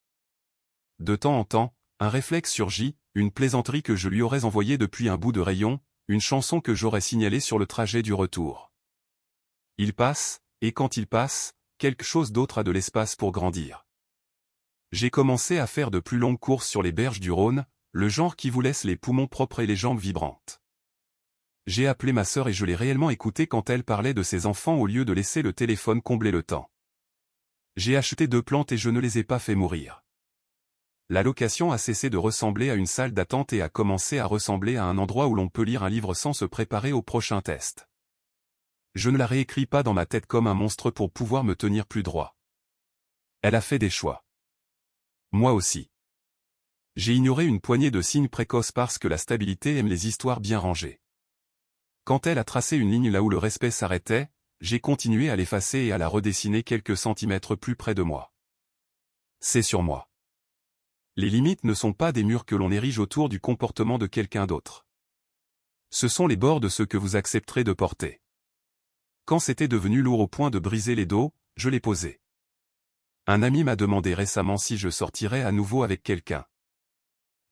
De temps en temps, un réflexe surgit, une plaisanterie que je lui aurais envoyée depuis un bout de rayon, une chanson que j'aurais signalée sur le trajet du retour. Il passe, et quand il passe, quelque chose d'autre a de l'espace pour grandir. J'ai commencé à faire de plus longues courses sur les berges du Rhône, le genre qui vous laisse les poumons propres et les jambes vibrantes. J'ai appelé ma sœur et je l'ai réellement écoutée quand elle parlait de ses enfants au lieu de laisser le téléphone combler le temps. J'ai acheté 2 plantes et je ne les ai pas fait mourir. La location a cessé de ressembler à une salle d'attente et a commencé à ressembler à un endroit où l'on peut lire un livre sans se préparer au prochain test. Je ne la réécris pas dans ma tête comme un monstre pour pouvoir me tenir plus droit. Elle a fait des choix. Moi aussi. J'ai ignoré une poignée de signes précoces parce que la stabilité aime les histoires bien rangées. Quand elle a tracé une ligne là où le respect s'arrêtait, j'ai continué à l'effacer et à la redessiner quelques centimètres plus près de moi. C'est sur moi. Les limites ne sont pas des murs que l'on érige autour du comportement de quelqu'un d'autre. Ce sont les bords de ce que vous accepterez de porter. Quand c'était devenu lourd au point de briser les dos, je l'ai posé. Un ami m'a demandé récemment si je sortirais à nouveau avec quelqu'un.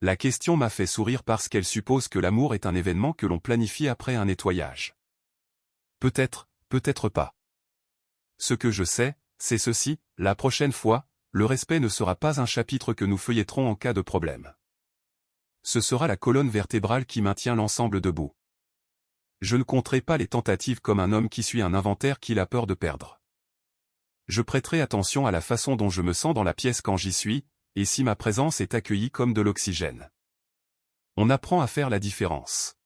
La question m'a fait sourire parce qu'elle suppose que l'amour est un événement que l'on planifie après un nettoyage. Peut-être, peut-être pas. Ce que je sais, c'est ceci, la prochaine fois, le respect ne sera pas un chapitre que nous feuilletterons en cas de problème. Ce sera la colonne vertébrale qui maintient l'ensemble debout. Je ne compterai pas les tentatives comme un homme qui suit un inventaire qu'il a peur de perdre. Je prêterai attention à la façon dont je me sens dans la pièce quand j'y suis, et si ma présence est accueillie comme de l'oxygène. On apprend à faire la différence.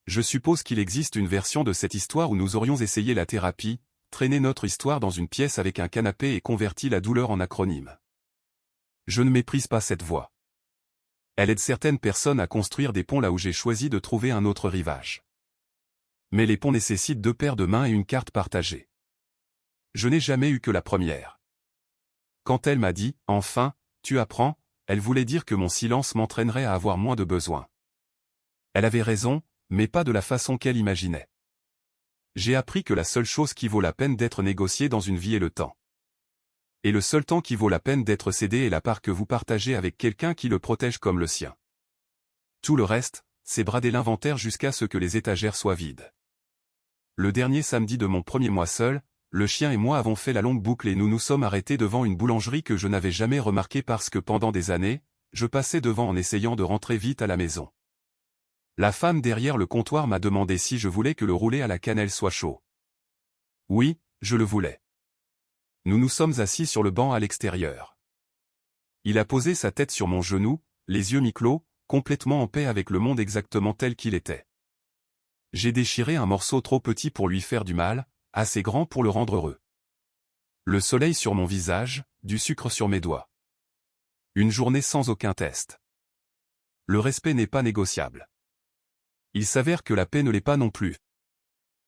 Je suppose qu'il existe une version de cette histoire où nous aurions essayé la thérapie, traîné notre histoire dans une pièce avec un canapé et converti la douleur en acronyme. Je ne méprise pas cette voie. Elle aide certaines personnes à construire des ponts là où j'ai choisi de trouver un autre rivage. Mais les ponts nécessitent 2 paires de mains et une carte partagée. Je n'ai jamais eu que la première. Quand elle m'a dit « Enfin, tu apprends », elle voulait dire que mon silence m'entraînerait à avoir moins de besoins. Elle avait raison, mais pas de la façon qu'elle imaginait. J'ai appris que la seule chose qui vaut la peine d'être négociée dans une vie est le temps. Et le seul temps qui vaut la peine d'être cédé est la part que vous partagez avec quelqu'un qui le protège comme le sien. Tout le reste, c'est brader l'inventaire jusqu'à ce que les étagères soient vides. Le dernier samedi de mon premier mois seul, le chien et moi avons fait la longue boucle et nous nous sommes arrêtés devant une boulangerie que je n'avais jamais remarquée parce que pendant des années, je passais devant en essayant de rentrer vite à la maison. La femme derrière le comptoir m'a demandé si je voulais que le roulé à la cannelle soit chaud. Oui, je le voulais. Nous nous sommes assis sur le banc à l'extérieur. Il a posé sa tête sur mon genou, les yeux mi-clos, complètement en paix avec le monde exactement tel qu'il était. J'ai déchiré un morceau trop petit pour lui faire du mal, assez grand pour le rendre heureux. Le soleil sur mon visage, du sucre sur mes doigts. Une journée sans aucun test. Le respect n'est pas négociable. Il s'avère que la paix ne l'est pas non plus.